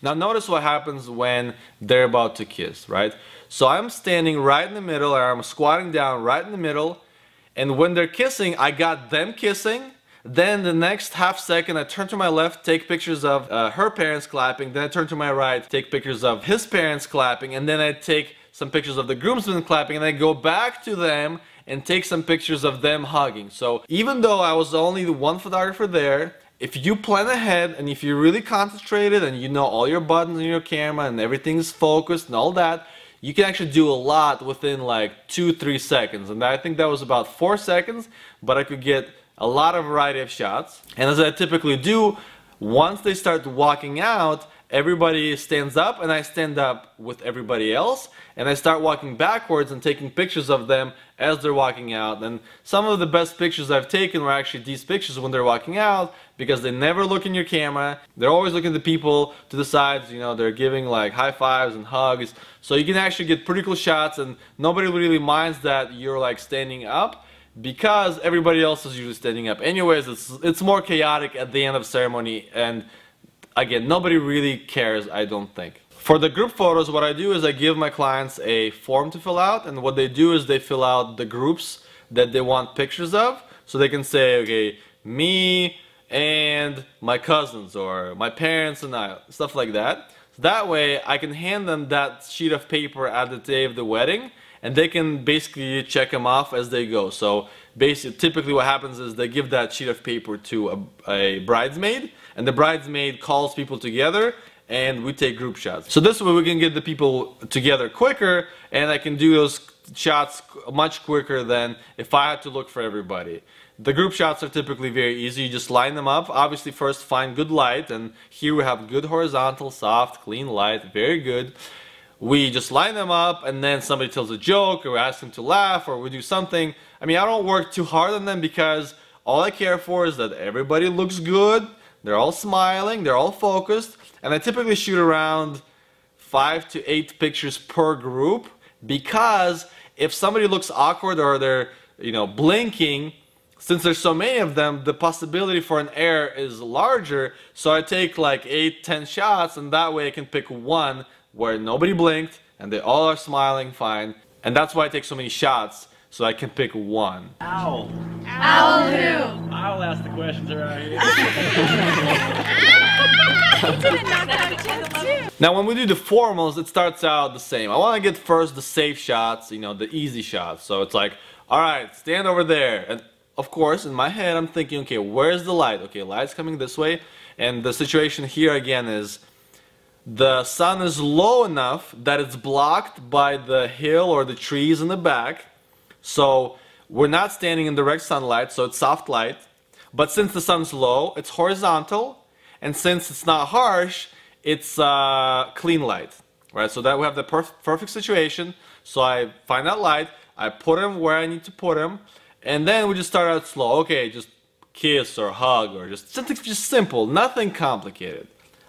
Now notice what happens when they're about to kiss, right? So I'm standing right in the middle, or I'm squatting down right in the middle, and when they're kissing, I got them kissing. Then the next half second, I turn to my left, take pictures of her parents clapping. Then I turn to my right, take pictures of his parents clapping. And then I take some pictures of the groomsmen clapping. And I go back to them and take some pictures of them hugging. So even though I was only the one photographer there, if you plan ahead and if you're really concentrated and you know all your buttons in your camera and everything's focused and all that, you can actually do a lot within like 2-3 seconds. And I think that was about 4 seconds, but I could get a lot of variety of shots. And as I typically do, once they start walking out, everybody stands up and I stand up with everybody else, and I start walking backwards and taking pictures of them as they're walking out. And some of the best pictures I've taken were actually these pictures when they're walking out, because they never look in your camera. They're always looking at the people to the sides, you know, they're giving like high fives and hugs. So you can actually get pretty cool shots, and nobody really minds that you're like standing up, because everybody else is usually standing up. Anyways, it's more chaotic at the end of the ceremony, and again, nobody really cares, I don't think. For the group photos, what I do is I give my clients a form to fill out, and what they do is they fill out the groups that they want pictures of. So they can say, okay, me and my cousins, or my parents and I, stuff like that. So that way I can hand them that sheet of paper at the day of the wedding, and they can basically check them off as they go. So basically, typically what happens is they give that sheet of paper to a bridesmaid, and the bridesmaid calls people together, and we take group shots. So this way we can get the people together quicker, and I can do those shots much quicker than if I had to look for everybody. The group shots are typically very easy. You just line them up. Obviously first find good light, and here we have good horizontal, soft, clean light, very good. We just line them up, and then somebody tells a joke, or asks them to laugh, or we do something. I mean, I don't work too hard on them, because all I care for is that everybody looks good, they're all smiling, they're all focused, and I typically shoot around 5 to 8 pictures per group, because if somebody looks awkward or they're, you know, blinking, since there's so many of them, the possibility for an error is larger. So I take like 8-10 shots, and that way I can pick one where nobody blinked and they all are smiling fine. And that's why I take so many shots, so I can pick one. Owl. Owl who? I'll ask the questions around here. Now when we do the formals, it starts out the same. I want to get first the safe shots, you know, the easy shots. So it's like, alright, stand over there. And of course, in my head, I'm thinking, okay, where's the light? Okay, light's coming this way. And the situation here again is, the sun is low enough that it's blocked by the hill or the trees in the back. So we're not standing in direct sunlight, so it's soft light. But since the sun's low, it's horizontal. And since it's not harsh, it's clean light. Right? So that we have the perfect situation. So I find that light, I put him where I need to put him, and then we just start out slow. Okay, just kiss or hug, or just something just simple, nothing complicated.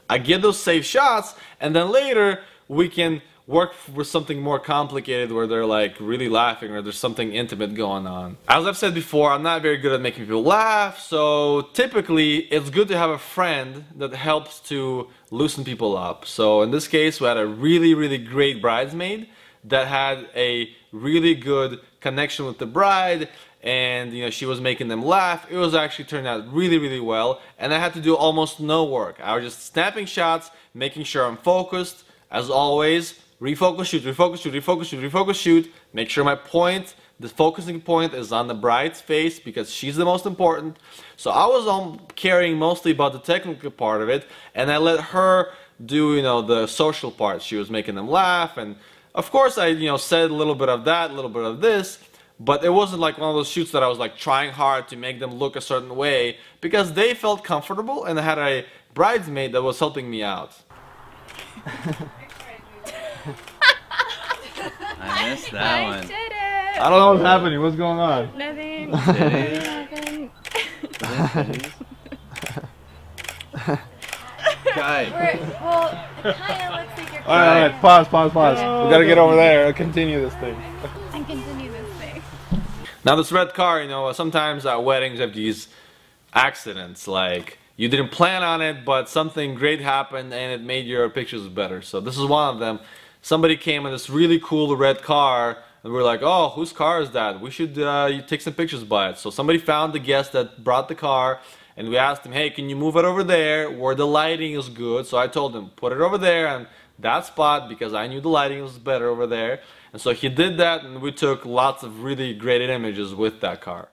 I get those safe shots, and then later we can work with something more complicated where they're like really laughing, or there's something intimate going on. As I've said before, I'm not very good at making people laugh, so typically it's good to have a friend that helps to loosen people up. So in this case, we had a really great bridesmaid that had a really good connection with the bride, and you know, she was making them laugh. It was actually turned out really well, and I had to do almost no work. I was just snapping shots, making sure I'm focused. As always, refocus, shoot, refocus, shoot, refocus, shoot, refocus, shoot. Make sure my point, the focusing point, is on the bride's face, because she's the most important. So I was caring mostly about the technical part of it, and I let her do, you know, the social part. She was making them laugh, and of course I, you know, said a little bit of that, a little bit of this. But it wasn't like one of those shoots that I was like trying hard to make them look a certain way, because they felt comfortable, and I had a bridesmaid that was helping me out. I missed that one. I did it! I don't know what's happening. What's going on? Nothing. Nothing. Well, kinda looks like you're Alright, pause. We gotta get over there and continue this thing. and continue this thing. Now this red car, you know, sometimes at weddings you have these accidents, like you didn't plan on it, but something great happened and it made your pictures better. So this is one of them. Somebody came in this really cool red car, and we were like, oh, whose car is that? We should take some pictures by it. So somebody found the guest that brought the car, and we asked him, hey, can you move it over there where the lighting is good? So I told him, put it over there and that spot, because I knew the lighting was better over there. And so he did that, and we took lots of really great images with that car.